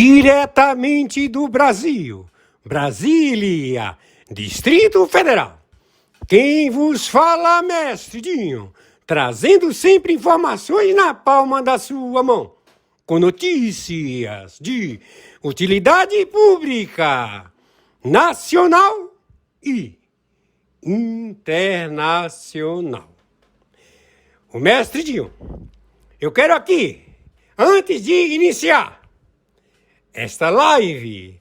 Diretamente do Brasil, Brasília, Distrito Federal. Quem vos fala, mestre Dinho, trazendo sempre informações na palma da sua mão, com notícias de utilidade pública, nacional e internacional. O mestre Dinho, eu quero aqui, antes de iniciar esta live,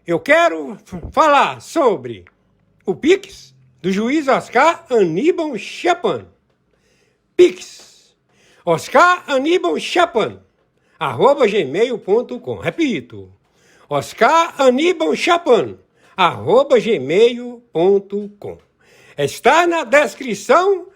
eu quero falar sobre o Pix do juiz Oscar Aníbal Chapan. Pix Oscar Aníbal Chapan @gmail.com. Repito, Oscar Aníbal Chapan @gmail.com. Está na descrição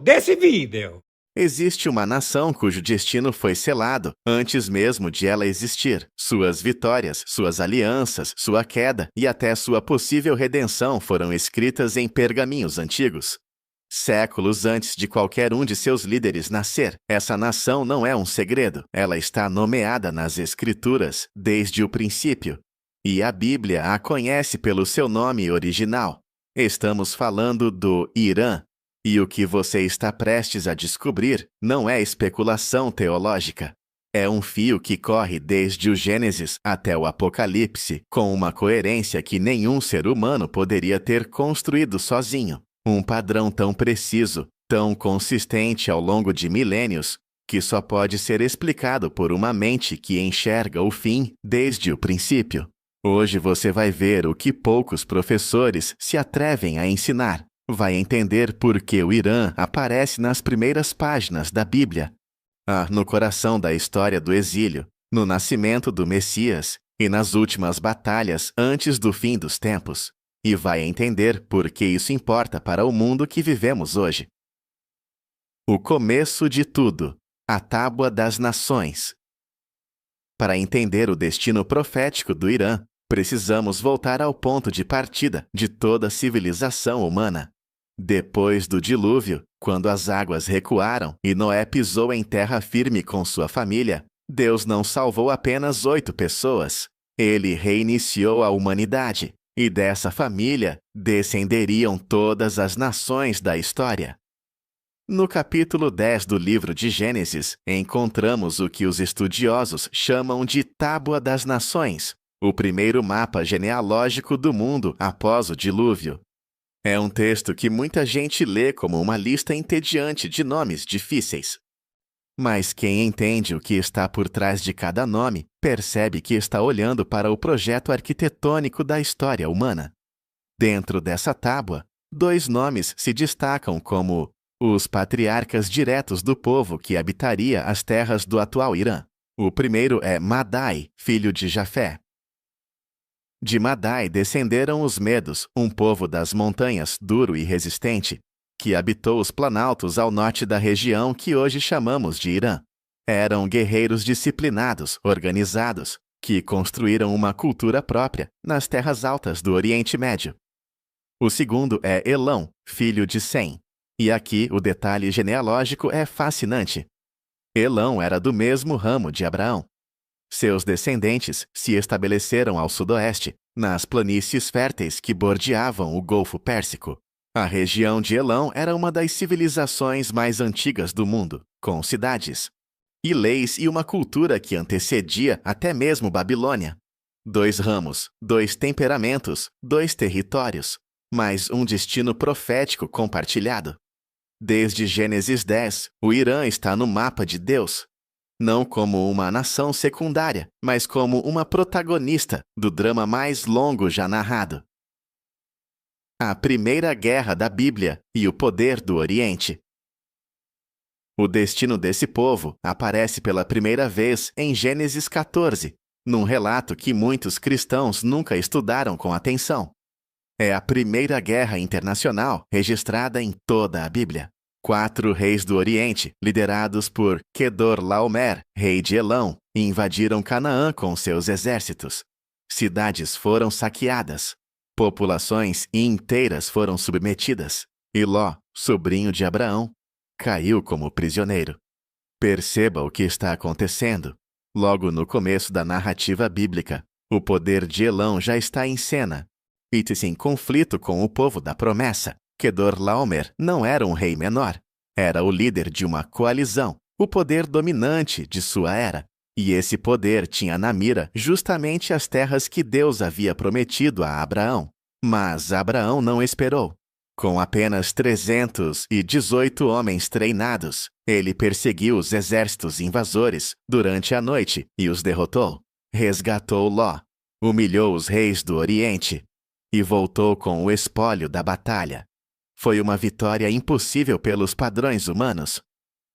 desse vídeo. Existe uma nação cujo destino foi selado antes mesmo de ela existir. Suas vitórias, suas alianças, sua queda e até sua possível redenção foram escritas em pergaminhos antigos. Séculos antes de qualquer um de seus líderes nascer, essa nação não é um segredo. Ela está nomeada nas Escrituras desde o princípio. E a Bíblia a conhece pelo seu nome original. Estamos falando do Irã. E o que você está prestes a descobrir não é especulação teológica. É um fio que corre desde o Gênesis até o Apocalipse, com uma coerência que nenhum ser humano poderia ter construído sozinho. Um padrão tão preciso, tão consistente ao longo de milênios, que só pode ser explicado por uma mente que enxerga o fim desde o princípio. Hoje você vai ver o que poucos professores se atrevem a ensinar. Vai entender por que o Irã aparece nas primeiras páginas da Bíblia, no coração da história do exílio, no nascimento do Messias e nas últimas batalhas antes do fim dos tempos. E vai entender por que isso importa para o mundo que vivemos hoje. O começo de tudo, a Tábua das Nações. Para entender o destino profético do Irã, precisamos voltar ao ponto de partida de toda a civilização humana. Depois do dilúvio, quando as águas recuaram e Noé pisou em terra firme com sua família, Deus não salvou apenas 8 pessoas. Ele reiniciou a humanidade, e dessa família descenderiam todas as nações da história. No capítulo 10 do livro de Gênesis, encontramos o que os estudiosos chamam de Tábua das Nações, o primeiro mapa genealógico do mundo após o dilúvio. É um texto que muita gente lê como uma lista entediante de nomes difíceis. Mas quem entende o que está por trás de cada nome, percebe que está olhando para o projeto arquitetônico da história humana. Dentro dessa tábua, 2 nomes se destacam como os patriarcas diretos do povo que habitaria as terras do atual Irã. O primeiro é Madai, filho de Jafé. De Madai descenderam os Medos, um povo das montanhas duro e resistente, que habitou os planaltos ao norte da região que hoje chamamos de Irã. Eram guerreiros disciplinados, organizados, que construíram uma cultura própria nas terras altas do Oriente Médio. O segundo é Elão, filho de Sem. E aqui o detalhe genealógico é fascinante. Elão era do mesmo ramo de Abraão. Seus descendentes se estabeleceram ao sudoeste, nas planícies férteis que bordeavam o Golfo Pérsico. A região de Elão era uma das civilizações mais antigas do mundo, com cidades e leis e uma cultura que antecedia até mesmo Babilônia. 2 ramos, 2 temperamentos, 2 territórios, mas um destino profético compartilhado. Desde Gênesis 10, o Irã está no mapa de Deus. Não como uma nação secundária, mas como uma protagonista do drama mais longo já narrado. A Primeira Guerra da Bíblia e o Poder do Oriente. O destino desse povo aparece pela primeira vez em Gênesis 14, num relato que muitos cristãos nunca estudaram com atenção. É a primeira guerra internacional registrada em toda a Bíblia. 4 reis do Oriente, liderados por Quedorlaomer, rei de Elão, invadiram Canaã com seus exércitos. Cidades foram saqueadas. Populações inteiras foram submetidas. E Ló, sobrinho de Abraão, caiu como prisioneiro. Perceba o que está acontecendo. Logo no começo da narrativa bíblica, o poder de Elão já está em cena. E em conflito com o povo da promessa, Kedorlaomer não era um rei menor. Era o líder de uma coalizão, o poder dominante de sua era. E esse poder tinha na mira justamente as terras que Deus havia prometido a Abraão. Mas Abraão não esperou. Com apenas 318 homens treinados, ele perseguiu os exércitos invasores durante a noite e os derrotou. Resgatou Ló, humilhou os reis do Oriente e voltou com o espólio da batalha. Foi uma vitória impossível pelos padrões humanos.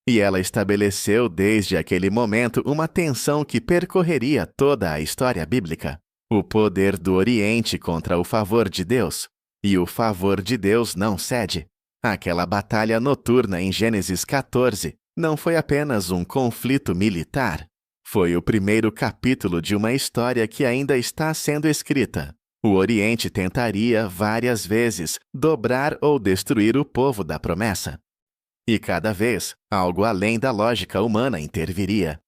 E ela estabeleceu desde aquele momento uma tensão que percorreria toda a história bíblica. O poder do Oriente contra o favor de Deus. E o favor de Deus não cede. Aquela batalha noturna em Gênesis 14 não foi apenas um conflito militar. Foi o primeiro capítulo de uma história que ainda está sendo escrita. O Oriente tentaria, várias vezes, dobrar ou destruir o povo da promessa. E cada vez, algo além da lógica humana interviria.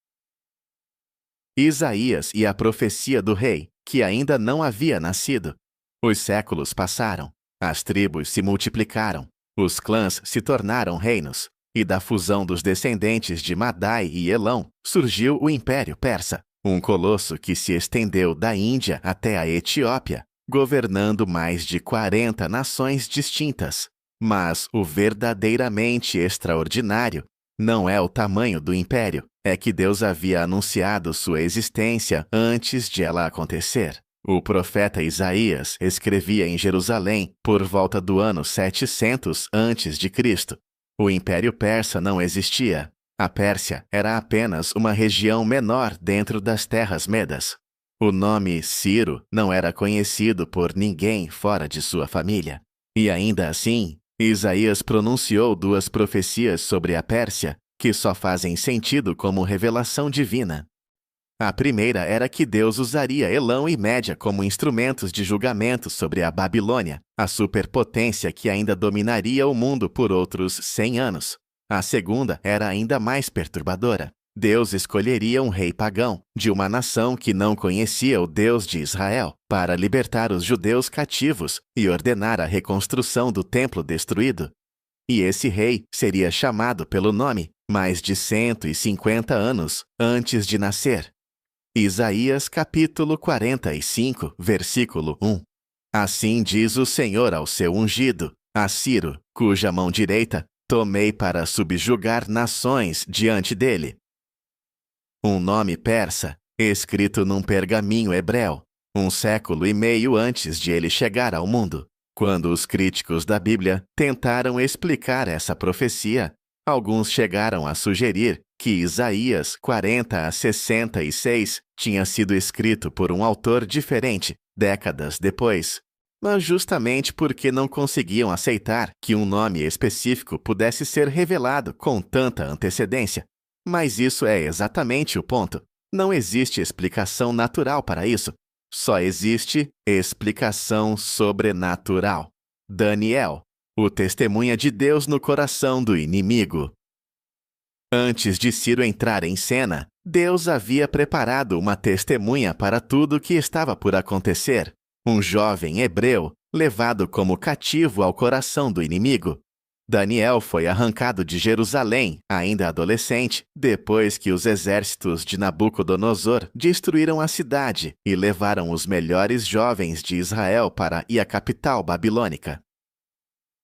Isaías e a profecia do rei, que ainda não havia nascido. Os séculos passaram, as tribos se multiplicaram, os clãs se tornaram reinos, e da fusão dos descendentes de Madai e Elão surgiu o Império Persa, um colosso que se estendeu da Índia até a Etiópia, governando mais de 40 nações distintas. Mas o verdadeiramente extraordinário não é o tamanho do império, é que Deus havia anunciado sua existência antes de ela acontecer. O profeta Isaías escrevia em Jerusalém por volta do ano 700 a.C. O Império Persa não existia. A Pérsia era apenas uma região menor dentro das terras medas. O nome Ciro não era conhecido por ninguém fora de sua família. E ainda assim, Isaías pronunciou duas profecias sobre a Pérsia que só fazem sentido como revelação divina. A primeira era que Deus usaria Elão e Média como instrumentos de julgamento sobre a Babilônia, a superpotência que ainda dominaria o mundo por outros 100 anos. A segunda era ainda mais perturbadora. Deus escolheria um rei pagão, de uma nação que não conhecia o Deus de Israel, para libertar os judeus cativos e ordenar a reconstrução do templo destruído. E esse rei seria chamado pelo nome mais de 150 anos antes de nascer. Isaías capítulo 45, versículo 1. Assim diz o Senhor ao seu ungido, a Ciro, cuja mão direita tomei para subjugar nações diante dele. Um nome persa, escrito num pergaminho hebreu, 1 século e meio antes de ele chegar ao mundo. Quando os críticos da Bíblia tentaram explicar essa profecia, alguns chegaram a sugerir que Isaías 40 a 66 tinha sido escrito por um autor diferente, décadas depois. Mas justamente porque não conseguiam aceitar que um nome específico pudesse ser revelado com tanta antecedência. Mas isso é exatamente o ponto. Não existe explicação natural para isso. Só existe explicação sobrenatural. Daniel, o testemunha de Deus no coração do inimigo. Antes de Ciro entrar em cena, Deus havia preparado uma testemunha para tudo o que estava por acontecer. Um jovem hebreu, levado como cativo ao coração do inimigo. Daniel foi arrancado de Jerusalém, ainda adolescente, depois que os exércitos de Nabucodonosor destruíram a cidade e levaram os melhores jovens de Israel para a capital babilônica.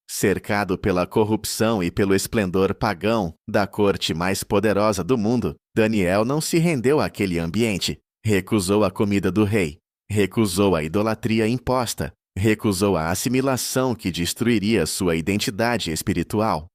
Cercado pela corrupção e pelo esplendor pagão da corte mais poderosa do mundo, Daniel não se rendeu àquele ambiente. Recusou a comida do rei, recusou a idolatria imposta, recusou a assimilação que destruiria sua identidade espiritual.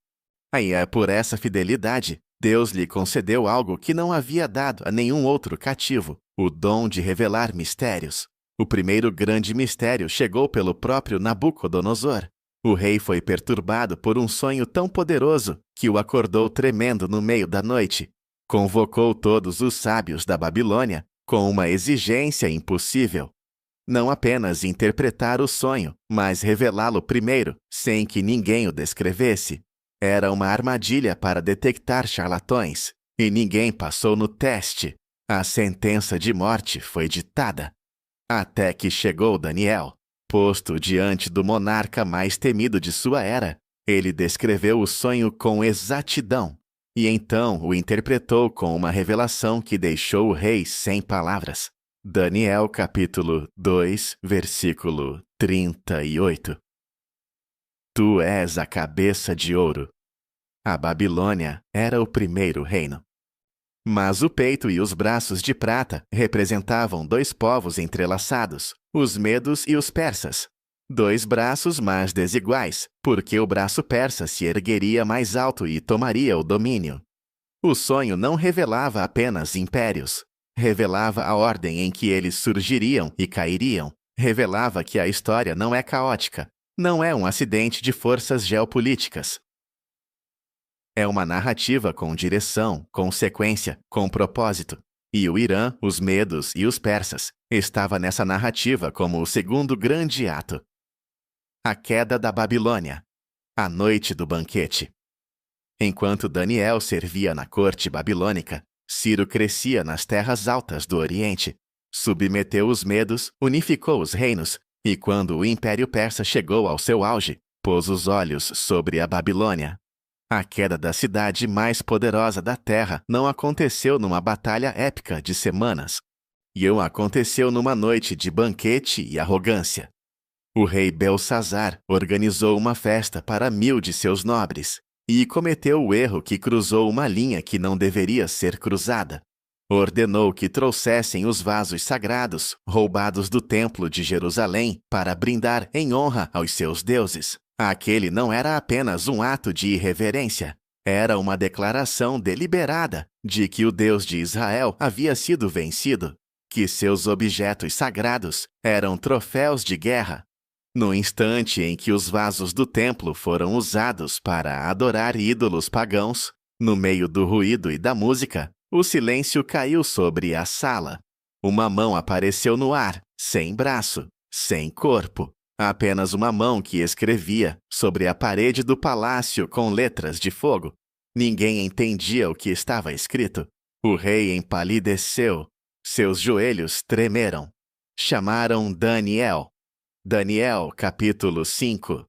Aí é por essa fidelidade, Deus lhe concedeu algo que não havia dado a nenhum outro cativo, o dom de revelar mistérios. O primeiro grande mistério chegou pelo próprio Nabucodonosor. O rei foi perturbado por um sonho tão poderoso que o acordou tremendo no meio da noite. Convocou todos os sábios da Babilônia com uma exigência impossível. Não apenas interpretar o sonho, mas revelá-lo primeiro, sem que ninguém o descrevesse. Era uma armadilha para detectar charlatões, e ninguém passou no teste. A sentença de morte foi ditada. Até que chegou Daniel. Posto diante do monarca mais temido de sua era, ele descreveu o sonho com exatidão, e então o interpretou com uma revelação que deixou o rei sem palavras. Daniel capítulo 2, versículo 38. Tu és a cabeça de ouro. A Babilônia era o primeiro reino. Mas o peito e os braços de prata representavam dois povos entrelaçados, os medos e os persas. Dois braços mais desiguais, porque o braço persa se ergueria mais alto e tomaria o domínio. O sonho não revelava apenas impérios. Revelava a ordem em que eles surgiriam e cairiam. Revelava que a história não é caótica, não é um acidente de forças geopolíticas. É uma narrativa com direção, com sequência, com propósito. E o Irã, os medos e os persas estava nessa narrativa como o segundo grande ato. A queda da Babilônia. A noite do banquete. Enquanto Daniel servia na corte babilônica, Ciro crescia nas terras altas do Oriente, submeteu os medos, unificou os reinos, e quando o Império Persa chegou ao seu auge, pôs os olhos sobre a Babilônia. A queda da cidade mais poderosa da terra não aconteceu numa batalha épica de semanas. E aconteceu numa noite de banquete e arrogância. O rei Belsazar organizou uma festa para 1000 de seus nobres e cometeu o erro que cruzou uma linha que não deveria ser cruzada. Ordenou que trouxessem os vasos sagrados roubados do templo de Jerusalém para brindar em honra aos seus deuses. Aquele não era apenas um ato de irreverência, era uma declaração deliberada de que o Deus de Israel havia sido vencido, que seus objetos sagrados eram troféus de guerra. No instante em que os vasos do templo foram usados para adorar ídolos pagãos, no meio do ruído e da música, o silêncio caiu sobre a sala. Uma mão apareceu no ar, sem braço, sem corpo. Apenas uma mão que escrevia sobre a parede do palácio com letras de fogo. Ninguém entendia o que estava escrito. O rei empalideceu. Seus joelhos tremeram. Chamaram Daniel. Daniel, capítulo 5.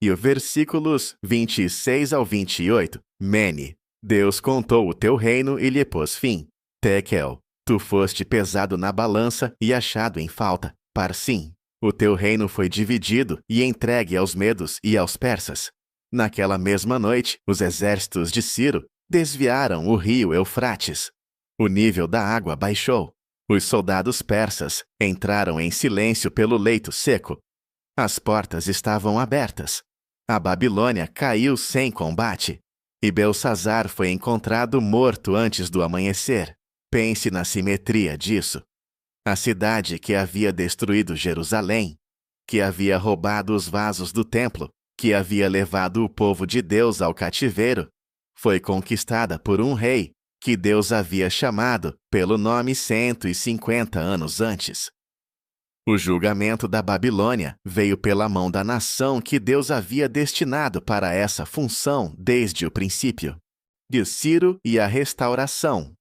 E os versículos 26 ao 28. Mene, Deus contou o teu reino e lhe pôs fim. Tekel, tu foste pesado na balança e achado em falta. Parsim, o teu reino foi dividido e entregue aos medos e aos persas. Naquela mesma noite, os exércitos de Ciro desviaram o rio Eufrates. O nível da água baixou. Os soldados persas entraram em silêncio pelo leito seco. As portas estavam abertas. A Babilônia caiu sem combate. E Belsazar foi encontrado morto antes do amanhecer. Pense na simetria disso. A cidade que havia destruído Jerusalém, que havia roubado os vasos do templo, que havia levado o povo de Deus ao cativeiro, foi conquistada por um rei que Deus havia chamado pelo nome 150 anos antes. O julgamento da Babilônia veio pela mão da nação que Deus havia destinado para essa função desde o princípio. De Ciro e a restauração.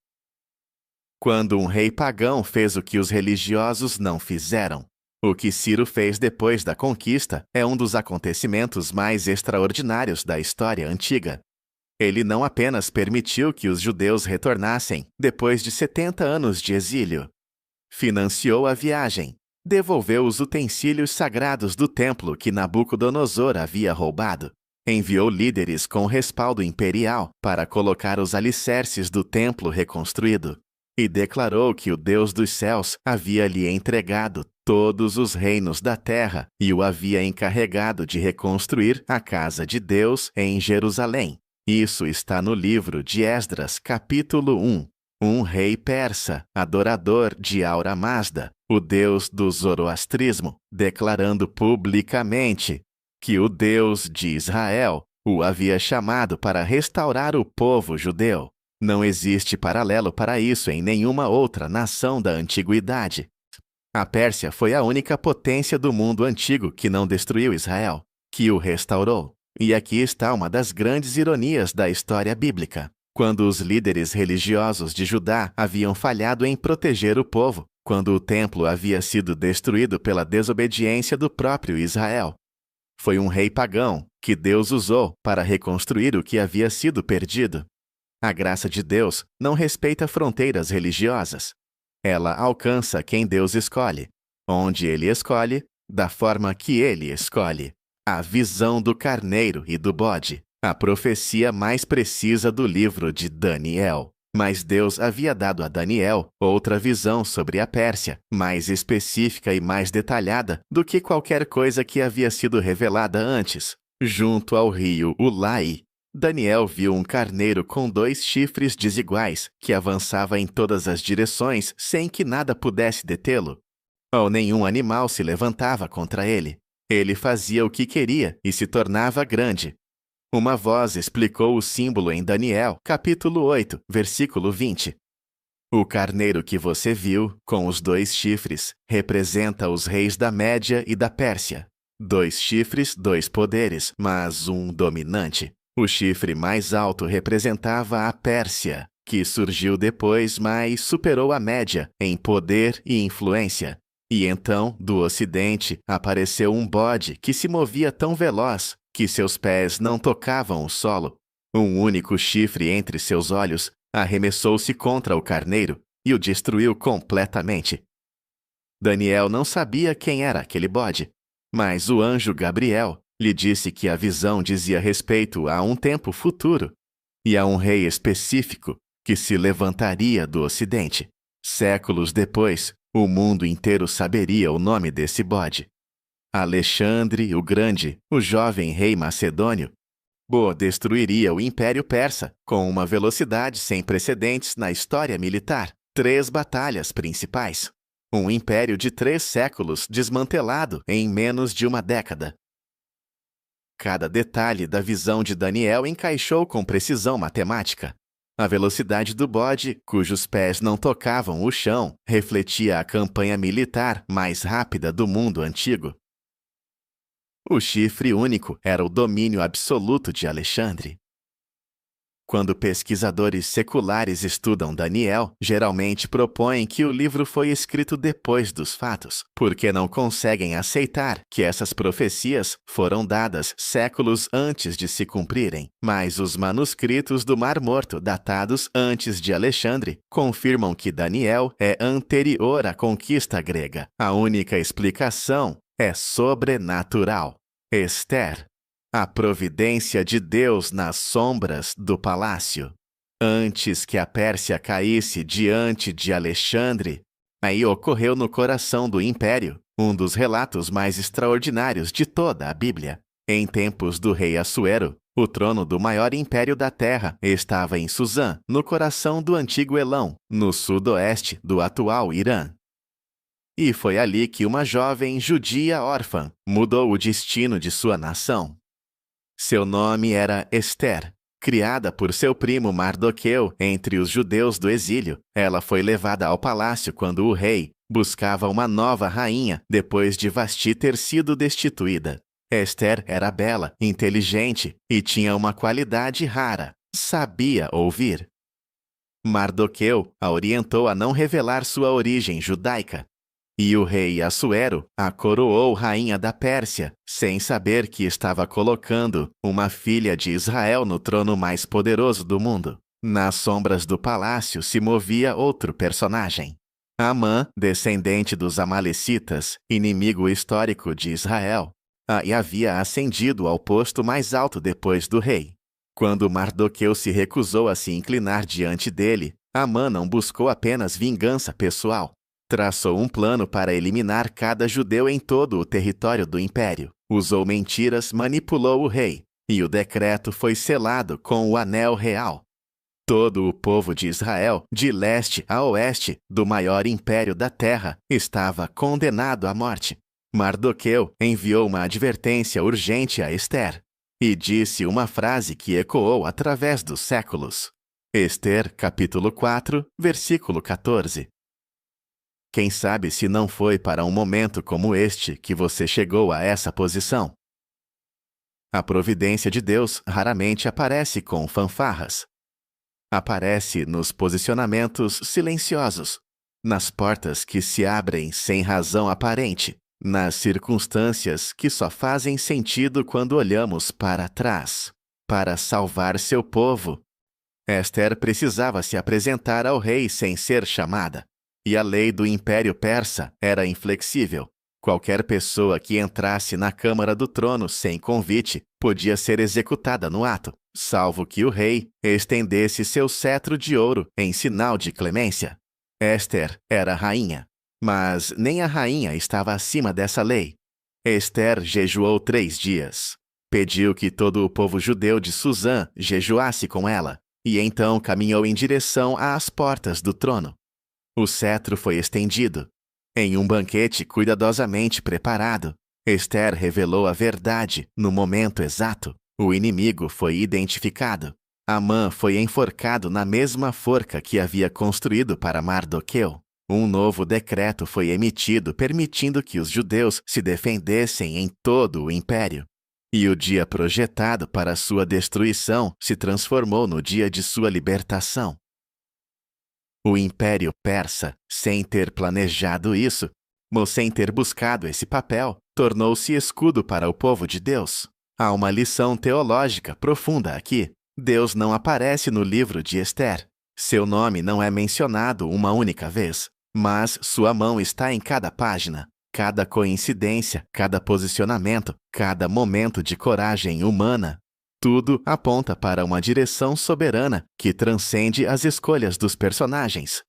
Quando um rei pagão fez o que os religiosos não fizeram. O que Ciro fez depois da conquista é um dos acontecimentos mais extraordinários da história antiga. Ele não apenas permitiu que os judeus retornassem depois de 70 anos de exílio. Financiou a viagem, devolveu os utensílios sagrados do templo que Nabucodonosor havia roubado, enviou líderes com respaldo imperial para colocar os alicerces do templo reconstruído, e declarou que o Deus dos céus havia lhe entregado todos os reinos da terra e o havia encarregado de reconstruir a casa de Deus em Jerusalém. Isso está no livro de Esdras, capítulo 1. Um rei persa, adorador de Aura Mazda, o deus do zoroastrismo, declarando publicamente que o Deus de Israel o havia chamado para restaurar o povo judeu. Não existe paralelo para isso em nenhuma outra nação da antiguidade. A Pérsia foi a única potência do mundo antigo que não destruiu Israel, que o restaurou. E aqui está uma das grandes ironias da história bíblica. Quando os líderes religiosos de Judá haviam falhado em proteger o povo, quando o templo havia sido destruído pela desobediência do próprio Israel. Foi um rei pagão que Deus usou para reconstruir o que havia sido perdido. A graça de Deus não respeita fronteiras religiosas. Ela alcança quem Deus escolhe, onde Ele escolhe, da forma que Ele escolhe. A visão do carneiro e do bode, a profecia mais precisa do livro de Daniel. Mas Deus havia dado a Daniel outra visão sobre a Pérsia, mais específica e mais detalhada do que qualquer coisa que havia sido revelada antes. Junto ao rio Ulai, Daniel viu um carneiro com 2 chifres desiguais que avançava em todas as direções sem que nada pudesse detê-lo. Ou nenhum animal se levantava contra ele. Ele fazia o que queria e se tornava grande. Uma voz explicou o símbolo em Daniel, capítulo 8, versículo 20. O carneiro que você viu, com os 2 chifres, representa os reis da Média e da Pérsia. 2 chifres, 2 poderes, mas um dominante. O chifre mais alto representava a Pérsia, que surgiu depois, mas superou a Média em poder e influência. E então, do ocidente, apareceu um bode que se movia tão veloz que seus pés não tocavam o solo. Um único chifre entre seus olhos arremessou-se contra o carneiro e o destruiu completamente. Daniel não sabia quem era aquele bode, mas o anjo Gabriel lhe disse que a visão dizia respeito a um tempo futuro e a um rei específico que se levantaria do ocidente. Séculos depois, o mundo inteiro saberia o nome desse bode. Alexandre o Grande, o jovem rei macedônio, destruiria o Império Persa com uma velocidade sem precedentes na história militar. 3 batalhas principais. Um império de 3 séculos desmantelado em menos de uma década. Cada detalhe da visão de Daniel encaixou com precisão matemática. A velocidade do bode, cujos pés não tocavam o chão, refletia a campanha militar mais rápida do mundo antigo. O chifre único era o domínio absoluto de Alexandre. Quando pesquisadores seculares estudam Daniel, geralmente propõem que o livro foi escrito depois dos fatos, porque não conseguem aceitar que essas profecias foram dadas séculos antes de se cumprirem. Mas os manuscritos do Mar Morto, datados antes de Alexandre, confirmam que Daniel é anterior à conquista grega. A única explicação é sobrenatural. Esther. A providência de Deus nas sombras do palácio. Antes que a Pérsia caísse diante de Alexandre, aí ocorreu no coração do império um dos relatos mais extraordinários de toda a Bíblia. Em tempos do rei Assuero, o trono do maior império da terra estava em Suzã, no coração do antigo Elão, no sudoeste do atual Irã. E foi ali que uma jovem judia órfã mudou o destino de sua nação. Seu nome era Esther. Criada por seu primo Mardoqueu entre os judeus do exílio, ela foi levada ao palácio quando o rei buscava uma nova rainha depois de Vasti ter sido destituída. Esther era bela, inteligente e tinha uma qualidade rara: sabia ouvir. Mardoqueu a orientou a não revelar sua origem judaica. E o rei Assuero a coroou rainha da Pérsia, sem saber que estava colocando uma filha de Israel no trono mais poderoso do mundo. Nas sombras do palácio se movia outro personagem. Amã, descendente dos Amalecitas, inimigo histórico de Israel, e havia ascendido ao posto mais alto depois do rei. Quando Mardoqueu se recusou a se inclinar diante dele, Amã não buscou apenas vingança pessoal. Traçou um plano para eliminar cada judeu em todo o território do império. Usou mentiras, manipulou o rei, e o decreto foi selado com o anel real. Todo o povo de Israel, de leste a oeste, do maior império da terra, estava condenado à morte. Mardoqueu enviou uma advertência urgente a Esther e disse uma frase que ecoou através dos séculos. Esther, capítulo 4, versículo 14. Quem sabe se não foi para um momento como este que você chegou a essa posição? A providência de Deus raramente aparece com fanfarras. Aparece nos posicionamentos silenciosos, nas portas que se abrem sem razão aparente, nas circunstâncias que só fazem sentido quando olhamos para trás, para salvar seu povo. Ester precisava se apresentar ao rei sem ser chamada, e a lei do Império Persa era inflexível. Qualquer pessoa que entrasse na câmara do trono sem convite podia ser executada no ato, salvo que o rei estendesse seu cetro de ouro em sinal de clemência. Ester era rainha, mas nem a rainha estava acima dessa lei. Ester jejuou 3 dias. Pediu que todo o povo judeu de Susã jejuasse com ela, e então caminhou em direção às portas do trono. O cetro foi estendido. Em um banquete cuidadosamente preparado, Ester revelou a verdade no momento exato. O inimigo foi identificado. Amã foi enforcado na mesma forca que havia construído para Mardoqueu. Um novo decreto foi emitido permitindo que os judeus se defendessem em todo o império. E o dia projetado para sua destruição se transformou no dia de sua libertação. O Império Persa, sem ter planejado isso, ou sem ter buscado esse papel, tornou-se escudo para o povo de Deus. Há uma lição teológica profunda aqui. Deus não aparece no livro de Ester. Seu nome não é mencionado uma única vez, mas sua mão está em cada página. Cada coincidência, cada posicionamento, cada momento de coragem humana, tudo aponta para uma direção soberana que transcende as escolhas dos personagens.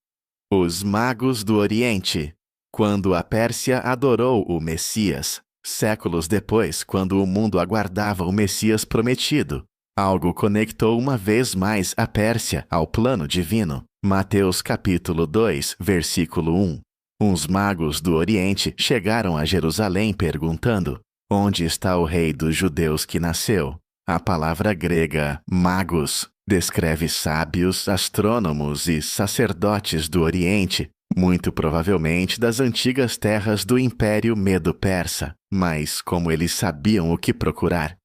Os magos do Oriente. Quando a Pérsia adorou o Messias, séculos depois, quando o mundo aguardava o Messias prometido, algo conectou uma vez mais a Pérsia ao plano divino. Mateus capítulo 2, versículo 1. Uns magos do Oriente chegaram a Jerusalém perguntando: onde está o rei dos judeus que nasceu? A palavra grega magos descreve sábios, astrônomos e sacerdotes do Oriente, muito provavelmente das antigas terras do Império Medo-Persa. Mas como eles sabiam o que procurar?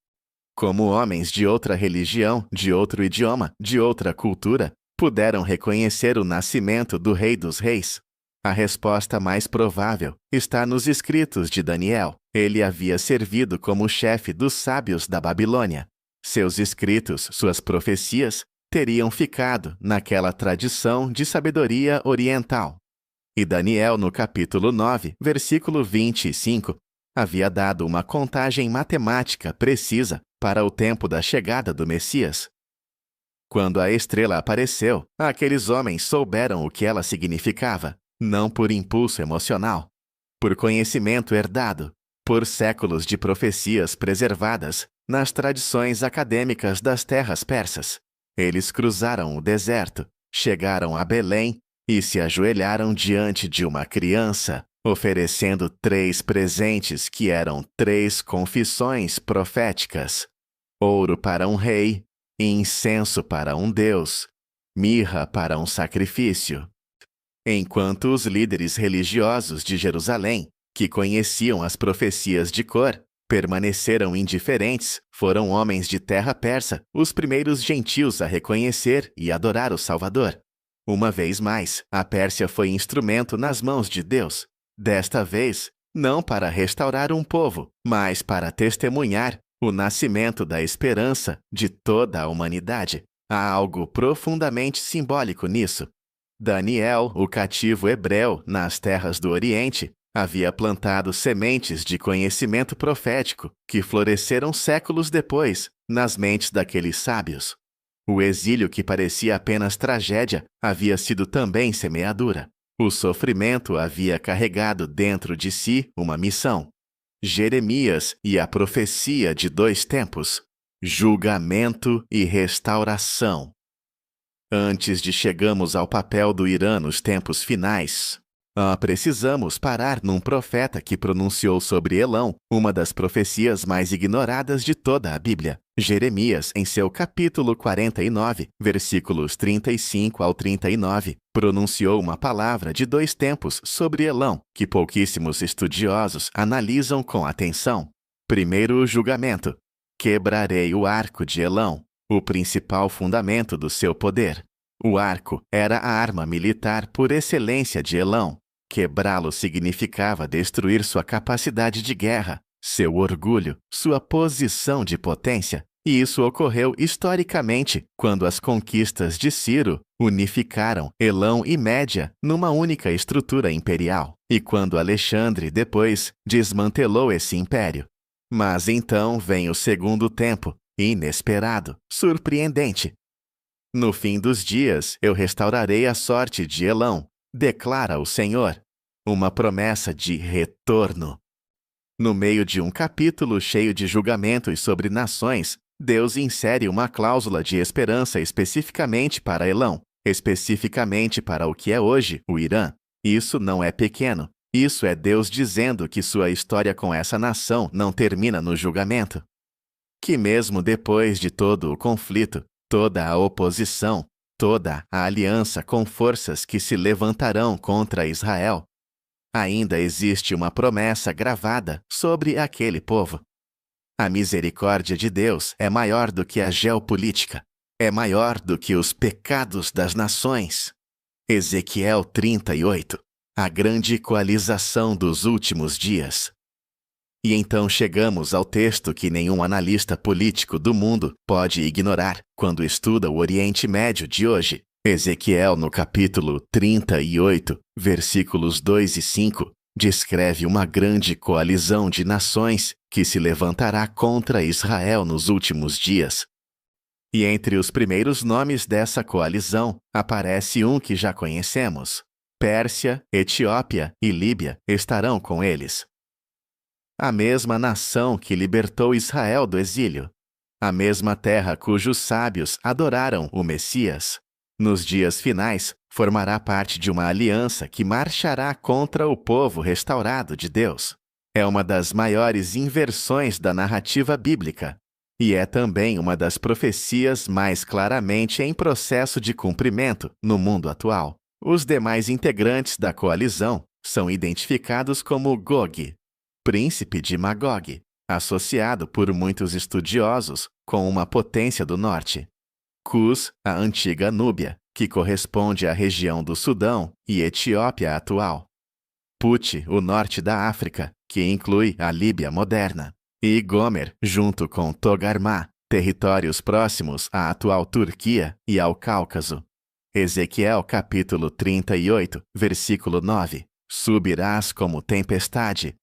Como homens de outra religião, de outro idioma, de outra cultura, puderam reconhecer o nascimento do Rei dos Reis? A resposta mais provável está nos escritos de Daniel. Ele havia servido como chefe dos sábios da Babilônia. Seus escritos, suas profecias, teriam ficado naquela tradição de sabedoria oriental. E Daniel, no capítulo 9, versículo 25, havia dado uma contagem matemática precisa para o tempo da chegada do Messias. Quando a estrela apareceu, aqueles homens souberam o que ela significava. Não por impulso emocional, por conhecimento herdado, por séculos de profecias preservadas nas tradições acadêmicas das terras persas. Eles cruzaram o deserto, chegaram a Belém e se ajoelharam diante de uma criança, oferecendo 3 presentes que eram 3 confissões proféticas: ouro para um rei, incenso para um deus, mirra para um sacrifício. Enquanto os líderes religiosos de Jerusalém, que conheciam as profecias de cor, permaneceram indiferentes, foram homens de terra persa os primeiros gentios a reconhecer e adorar o Salvador. Uma vez mais, a Pérsia foi instrumento nas mãos de Deus. Desta vez, não para restaurar um povo, mas para testemunhar o nascimento da esperança de toda a humanidade. Há algo profundamente simbólico nisso. Daniel, o cativo hebreu nas terras do Oriente, havia plantado sementes de conhecimento profético que floresceram séculos depois nas mentes daqueles sábios. O exílio que parecia apenas tragédia havia sido também semeadura. O sofrimento havia carregado dentro de si uma missão. Jeremias e a profecia de 2 tempos: julgamento e restauração. Antes de chegarmos ao papel do Irã nos tempos finais, precisamos parar num profeta que pronunciou sobre Elão, uma das profecias mais ignoradas de toda a Bíblia. Jeremias, em seu capítulo 49, versículos 35 ao 39, pronunciou uma palavra de 2 tempos sobre Elão, que pouquíssimos estudiosos analisam com atenção. Primeiro julgamento: quebrarei o arco de Elão, o principal fundamento do seu poder. O arco era a arma militar por excelência de Elão. Quebrá-lo significava destruir sua capacidade de guerra, seu orgulho, sua posição de potência. E isso ocorreu historicamente, quando as conquistas de Ciro unificaram Elão e Média numa única estrutura imperial, e quando Alexandre depois desmantelou esse império. Mas então vem o segundo tempo, inesperado, surpreendente. No fim dos dias, eu restaurarei a sorte de Elão, declara o Senhor, uma promessa de retorno. No meio de um capítulo cheio de julgamentos sobre nações, Deus insere uma cláusula de esperança especificamente para Elão, especificamente para o que é hoje o Irã. Isso não é pequeno. Isso é Deus dizendo que sua história com essa nação não termina no julgamento. Que mesmo depois de todo o conflito, toda a oposição, toda a aliança com forças que se levantarão contra Israel, ainda existe uma promessa gravada sobre aquele povo. A misericórdia de Deus é maior do que a geopolítica, é maior do que os pecados das nações. Ezequiel 38, a grande coalização dos últimos dias. E então chegamos ao texto que nenhum analista político do mundo pode ignorar quando estuda o Oriente Médio de hoje. Ezequiel, no capítulo 38, versículos 2 e 5, descreve uma grande coalizão de nações que se levantará contra Israel nos últimos dias. E entre os primeiros nomes dessa coalizão aparece um que já conhecemos. Pérsia, Etiópia e Líbia estarão com eles. A mesma nação que libertou Israel do exílio. A mesma terra cujos sábios adoraram o Messias. Nos dias finais, formará parte de uma aliança que marchará contra o povo restaurado de Deus. É uma das maiores inversões da narrativa bíblica, e é também uma das profecias mais claramente em processo de cumprimento no mundo atual. Os demais integrantes da coalizão são identificados como Gog, príncipe de Magog, associado por muitos estudiosos com uma potência do norte. Cus, a antiga Núbia, que corresponde à região do Sudão e Etiópia atual. Put, o norte da África, que inclui a Líbia moderna. E Gomer, junto com Togarmá, territórios próximos à atual Turquia e ao Cáucaso. Ezequiel capítulo 38, versículo 9. Subirás como tempestade,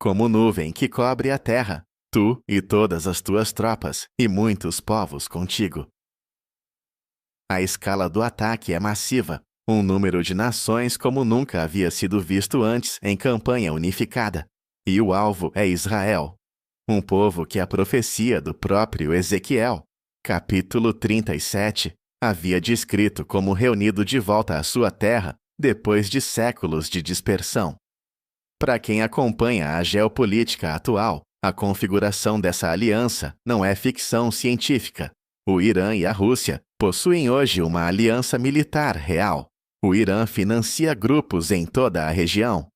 como nuvem que cobre a terra, tu e todas as tuas tropas, e muitos povos contigo. A escala do ataque é massiva, um número de nações como nunca havia sido visto antes em campanha unificada. E o alvo é Israel, um povo que a profecia do próprio Ezequiel, capítulo 37, havia descrito como reunido de volta à sua terra depois de séculos de dispersão. Para quem acompanha a geopolítica atual, a configuração dessa aliança não é ficção científica. O Irã e a Rússia possuem hoje uma aliança militar real. O Irã financia grupos em toda a região.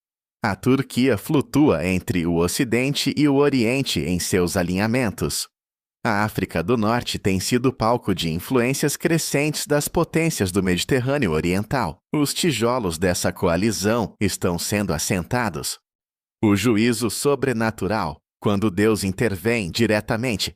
A Turquia flutua entre o Ocidente e o Oriente em seus alinhamentos. A África do Norte tem sido palco de influências crescentes das potências do Mediterrâneo Oriental. Os tijolos dessa coalizão estão sendo assentados. O juízo sobrenatural, quando Deus intervém diretamente.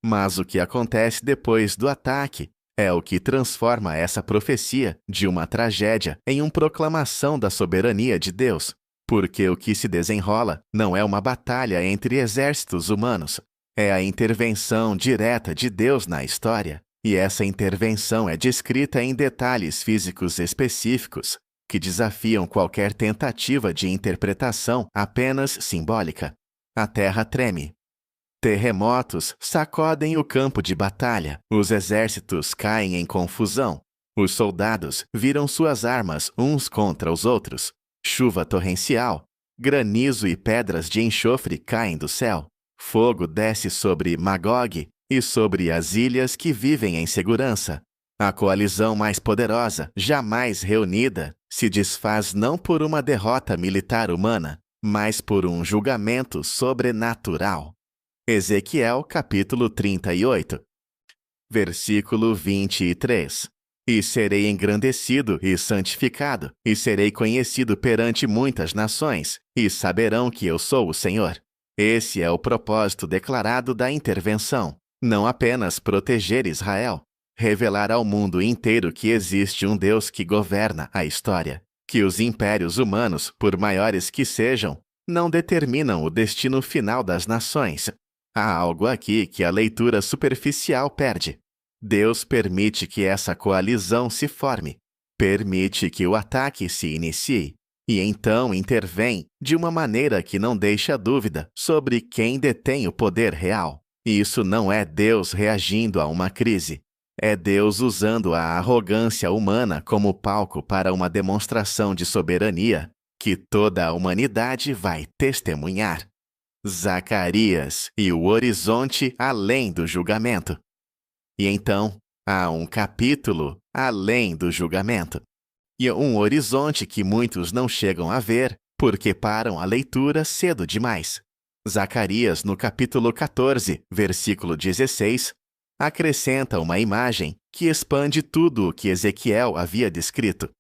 Mas o que acontece depois do ataque é o que transforma essa profecia de uma tragédia em uma proclamação da soberania de Deus. Porque o que se desenrola não é uma batalha entre exércitos humanos, é a intervenção direta de Deus na história, e essa intervenção é descrita em detalhes físicos específicos que desafiam qualquer tentativa de interpretação apenas simbólica. A terra treme. Terremotos sacodem o campo de batalha, os exércitos caem em confusão, os soldados viram suas armas uns contra os outros, chuva torrencial, granizo e pedras de enxofre caem do céu. Fogo desce sobre Magog e sobre as ilhas que vivem em segurança. A coalizão mais poderosa, jamais reunida, se desfaz não por uma derrota militar humana, mas por um julgamento sobrenatural. Ezequiel capítulo 38, versículo 23. E serei engrandecido e santificado, e serei conhecido perante muitas nações, e saberão que eu sou o Senhor. Esse é o propósito declarado da intervenção. Não apenas proteger Israel, revelar ao mundo inteiro que existe um Deus que governa a história, que os impérios humanos, por maiores que sejam, não determinam o destino final das nações. Há algo aqui que a leitura superficial perde. Deus permite que essa coalizão se forme, permite que o ataque se inicie, e então intervém de uma maneira que não deixa dúvida sobre quem detém o poder real. Isso não é Deus reagindo a uma crise. É Deus usando a arrogância humana como palco para uma demonstração de soberania que toda a humanidade vai testemunhar. Zacarias e o horizonte além do julgamento. E então, há um capítulo além do julgamento. E um horizonte que muitos não chegam a ver porque param a leitura cedo demais. Zacarias, no capítulo 14, versículo 16, acrescenta uma imagem que expande tudo o que Ezequiel havia descrito.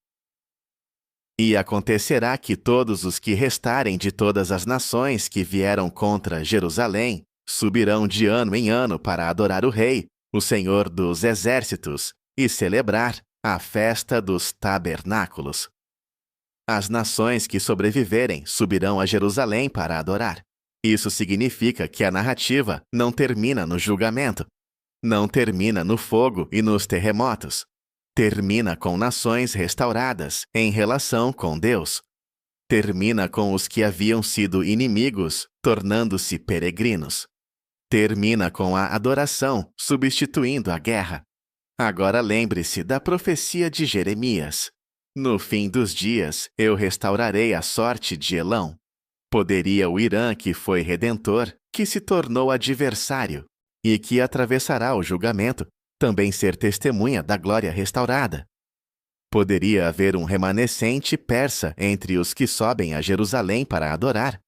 E acontecerá que todos os que restarem de todas as nações que vieram contra Jerusalém subirão de ano em ano para adorar o Rei, o Senhor dos Exércitos, e celebrar a festa dos tabernáculos. As nações que sobreviverem subirão a Jerusalém para adorar. Isso significa que a narrativa não termina no julgamento, não termina no fogo e nos terremotos. Termina com nações restauradas em relação com Deus. Termina com os que haviam sido inimigos, tornando-se peregrinos. Termina com a adoração, substituindo a guerra. Agora lembre-se da profecia de Jeremias. No fim dos dias, eu restaurarei a sorte de Elão. Poderia o Irã, que foi redentor, que se tornou adversário, e que atravessará o julgamento, também ser testemunha da glória restaurada? Poderia haver um remanescente persa entre os que sobem a Jerusalém para adorar?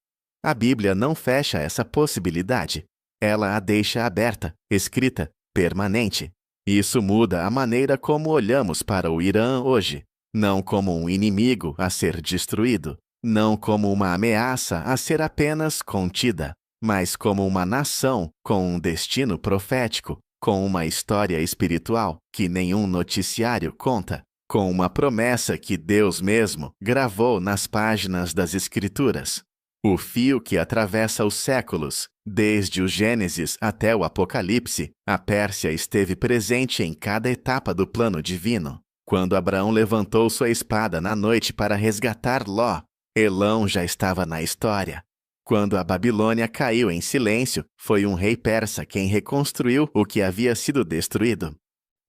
A Bíblia não fecha essa possibilidade. Ela a deixa aberta, escrita, permanente. Isso muda a maneira como olhamos para o Irã hoje, não como um inimigo a ser destruído, não como uma ameaça a ser apenas contida, mas como uma nação com um destino profético, com uma história espiritual que nenhum noticiário conta, com uma promessa que Deus mesmo gravou nas páginas das Escrituras. O fio que atravessa os séculos, desde o Gênesis até o Apocalipse, a Pérsia esteve presente em cada etapa do plano divino. Quando Abraão levantou sua espada na noite para resgatar Ló, Elão já estava na história. Quando a Babilônia caiu em silêncio, foi um rei persa quem reconstruiu o que havia sido destruído.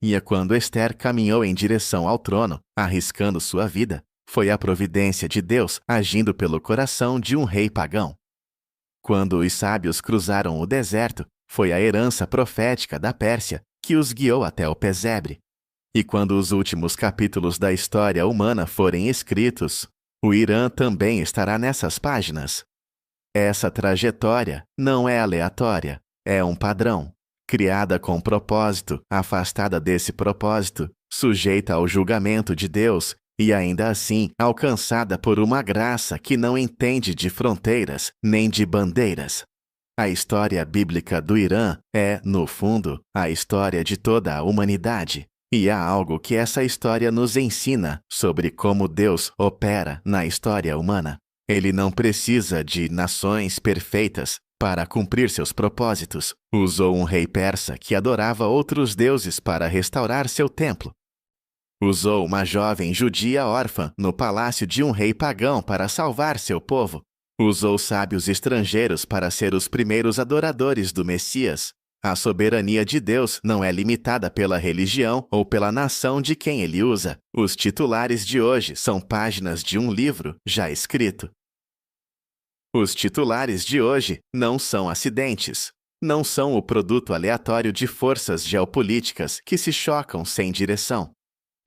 E quando Ester caminhou em direção ao trono, arriscando sua vida, foi a providência de Deus agindo pelo coração de um rei pagão. Quando os sábios cruzaram o deserto, foi a herança profética da Pérsia que os guiou até o pesebre. E quando os últimos capítulos da história humana forem escritos, o Irã também estará nessas páginas. Essa trajetória não é aleatória, é um padrão, criada com propósito, afastada desse propósito, sujeita ao julgamento de Deus e ainda assim alcançada por uma graça que não entende de fronteiras nem de bandeiras. A história bíblica do Irã é, no fundo, a história de toda a humanidade. E há algo que essa história nos ensina sobre como Deus opera na história humana. Ele não precisa de nações perfeitas para cumprir seus propósitos. Usou um rei persa que adorava outros deuses para restaurar seu templo. Usou uma jovem judia órfã no palácio de um rei pagão para salvar seu povo. Usou sábios estrangeiros para ser os primeiros adoradores do Messias. A soberania de Deus não é limitada pela religião ou pela nação de quem ele usa. Os titulares de hoje são páginas de um livro já escrito. Os titulares de hoje não são acidentes. Não são o produto aleatório de forças geopolíticas que se chocam sem direção.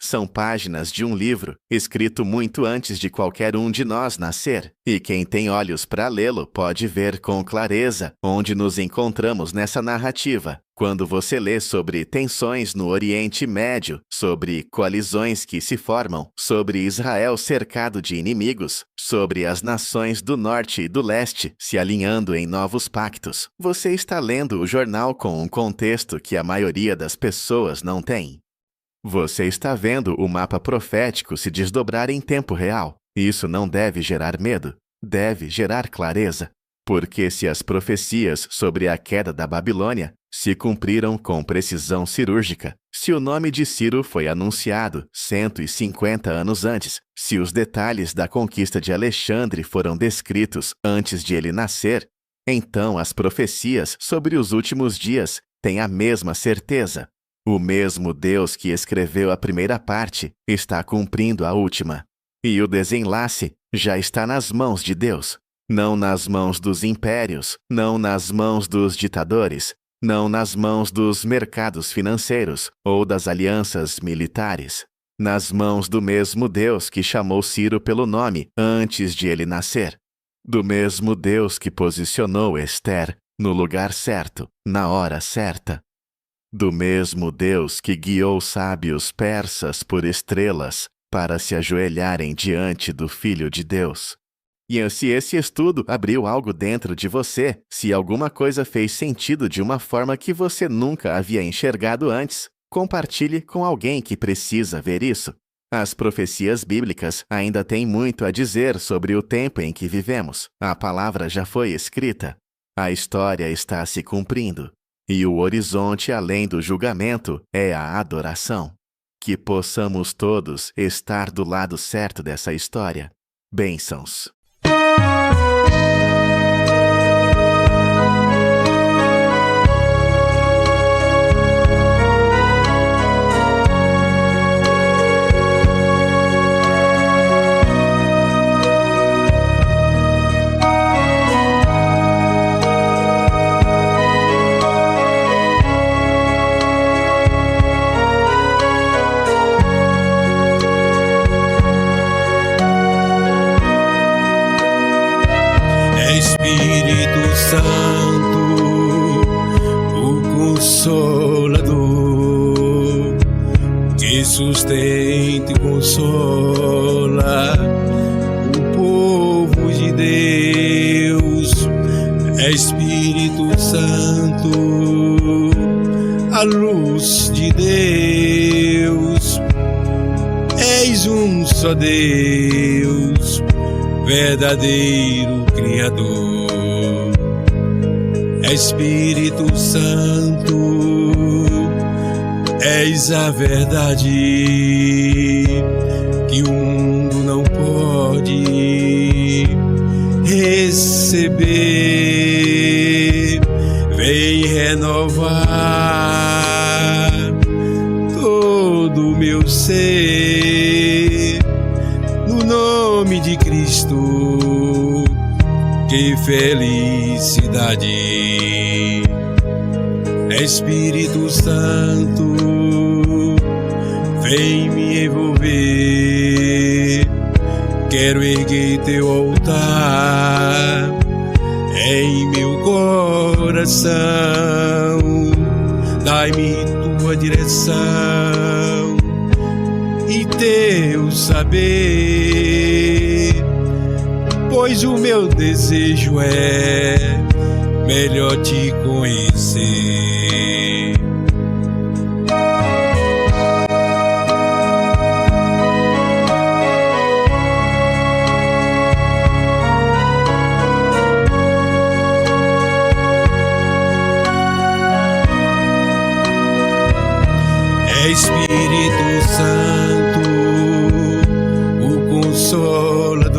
São páginas de um livro, escrito muito antes de qualquer um de nós nascer. E quem tem olhos para lê-lo pode ver com clareza onde nos encontramos nessa narrativa. Quando você lê sobre tensões no Oriente Médio, sobre coalizões que se formam, sobre Israel cercado de inimigos, sobre as nações do Norte e do Leste se alinhando em novos pactos, você está lendo o jornal com um contexto que a maioria das pessoas não tem. Você está vendo o mapa profético se desdobrar em tempo real. Isso não deve gerar medo, deve gerar clareza. Porque se as profecias sobre a queda da Babilônia se cumpriram com precisão cirúrgica, se o nome de Ciro foi anunciado 150 anos antes, se os detalhes da conquista de Alexandre foram descritos antes de ele nascer, então as profecias sobre os últimos dias têm a mesma certeza. O mesmo Deus que escreveu a primeira parte está cumprindo a última. E o desenlace já está nas mãos de Deus. Não nas mãos dos impérios, não nas mãos dos ditadores, não nas mãos dos mercados financeiros ou das alianças militares. Nas mãos do mesmo Deus que chamou Ciro pelo nome antes de ele nascer. Do mesmo Deus que posicionou Esther no lugar certo, na hora certa. Do mesmo Deus que guiou sábios persas por estrelas para se ajoelharem diante do Filho de Deus. E se esse estudo abriu algo dentro de você, se alguma coisa fez sentido de uma forma que você nunca havia enxergado antes, compartilhe com alguém que precisa ver isso. As profecias bíblicas ainda têm muito a dizer sobre o tempo em que vivemos. A palavra já foi escrita. A história está se cumprindo. E o horizonte além do julgamento é a adoração. Que possamos todos estar do lado certo dessa história. Bênçãos. Espírito Santo, o Consolador, que sustenta e consola o povo de Deus. Espírito Santo, a luz de Deus, és um só Deus, verdadeiro Criador. Espírito Santo, és a verdade que o mundo não pode receber. Vem renovar todo o meu ser no nome de Cristo. Que felicidade! Espírito Santo, vem me envolver. Quero erguer teu altar em meu coração. Dai-me tua direção e teu saber, pois o meu desejo é melhor te conhecer. Espírito Santo, o Consolador,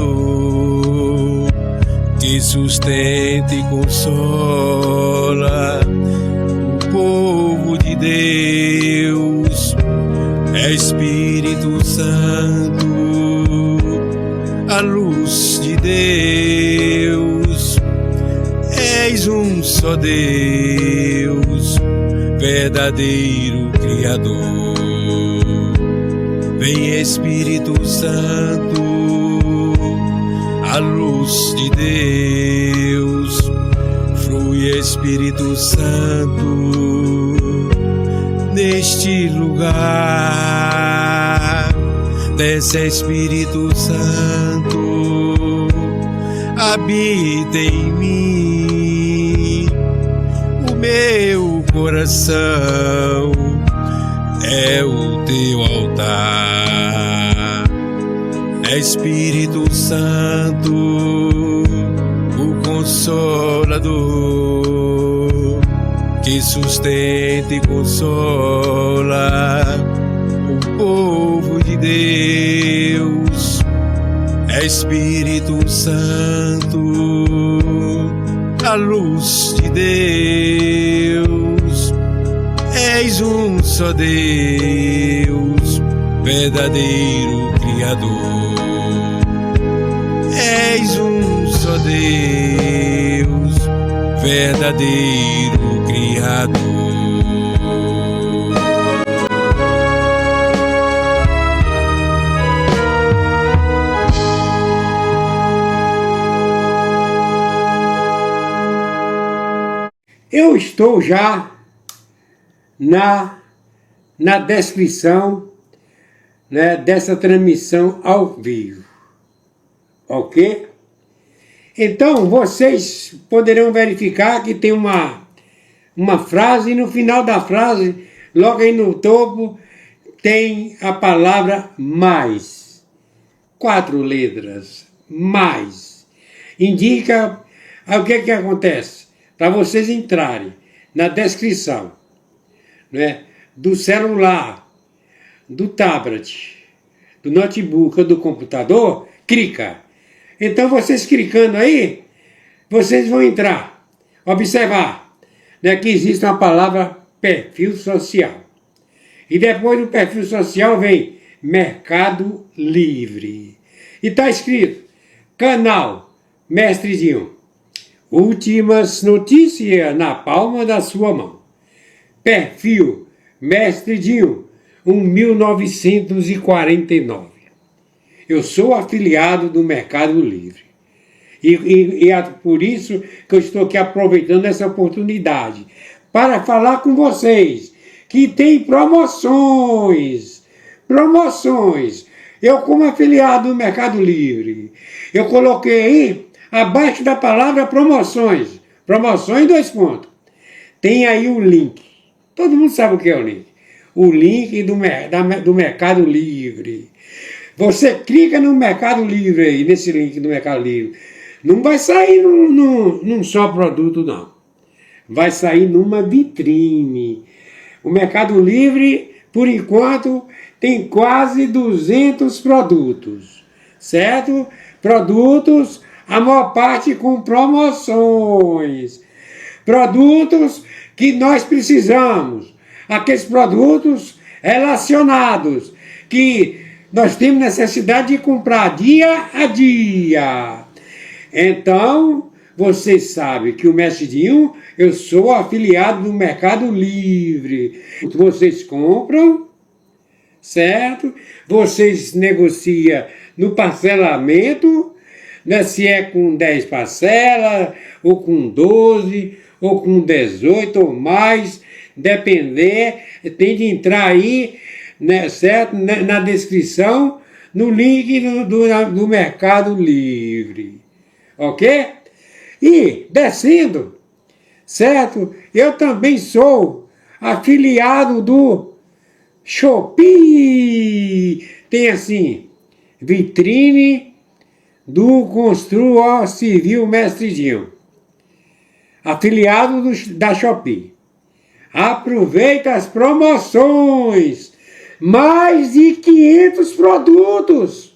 que sustenta e consola o povo de Deus. Espírito Santo, a luz de Deus, és um só Deus, verdadeiro Criador. Vem Espírito Santo, a luz de Deus. Flui Espírito Santo neste lugar. Desce Espírito Santo, habita em mim. O meu coração é o teu altar. Espírito Santo, o Consolador, que sustenta e consola o povo de Deus. Espírito Santo, a luz de Deus. És um só Deus, verdadeiro Criador. És um só Deus, verdadeiro Criador. Eu estou já na descrição, né, dessa transmissão ao vivo, ok? Então vocês poderão verificar que tem uma frase, e no final da frase, logo aí no topo, tem a palavra mais. 4 letras, mais. Indica o que acontece, para vocês entrarem na descrição, né, do celular, do tablet, do notebook ou do computador, clica. Então vocês clicando aí, vocês vão entrar, observar, né, que existe uma palavra perfil social. E depois do perfil social vem Mercado Livre. E está escrito, canal Mestre Dinho. Últimas notícias na palma da sua mão. Perfil Mestre Dinho, 1949. Eu sou afiliado do Mercado Livre. E é por isso que eu estou aqui aproveitando essa oportunidade para falar com vocês que tem promoções. Promoções. Eu, como afiliado do Mercado Livre, eu coloquei aí, abaixo da palavra promoções. Promoções 2 pontos. Tem aí o link. Todo mundo sabe o que é o link. O link do Mercado Livre. Você clica no Mercado Livre aí, nesse link do Mercado Livre. Não vai sair num só produto, não. Vai sair numa vitrine. O Mercado Livre, por enquanto, tem quase 200 produtos. Certo? Produtos, a maior parte com promoções. Produtos que nós precisamos. Aqueles produtos relacionados que nós temos necessidade de comprar dia a dia. Então, vocês sabem que o Mestre Dinho, eu sou afiliado do Mercado Livre. Vocês compram, certo? Vocês negociam no parcelamento, né? Se é com 10 parcelas, ou com 12, ou com 18 ou mais, depender, tem de entrar aí, né, certo? Na descrição, no link do Mercado Livre, ok? E descendo, certo? Eu também sou afiliado do Shopee. Tem assim, vitrine do Construa Civil Mestre Dinho, afiliado da Shopee. Aproveita as promoções, mais de 500 produtos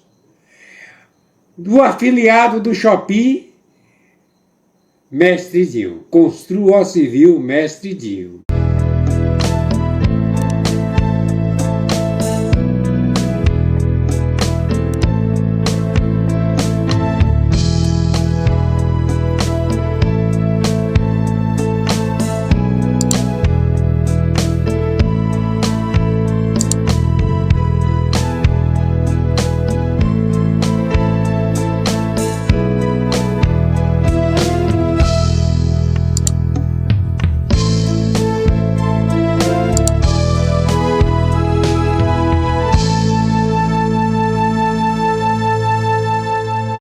do afiliado do Shopee Mestre Dinho, Construa Civil Mestre Dinho.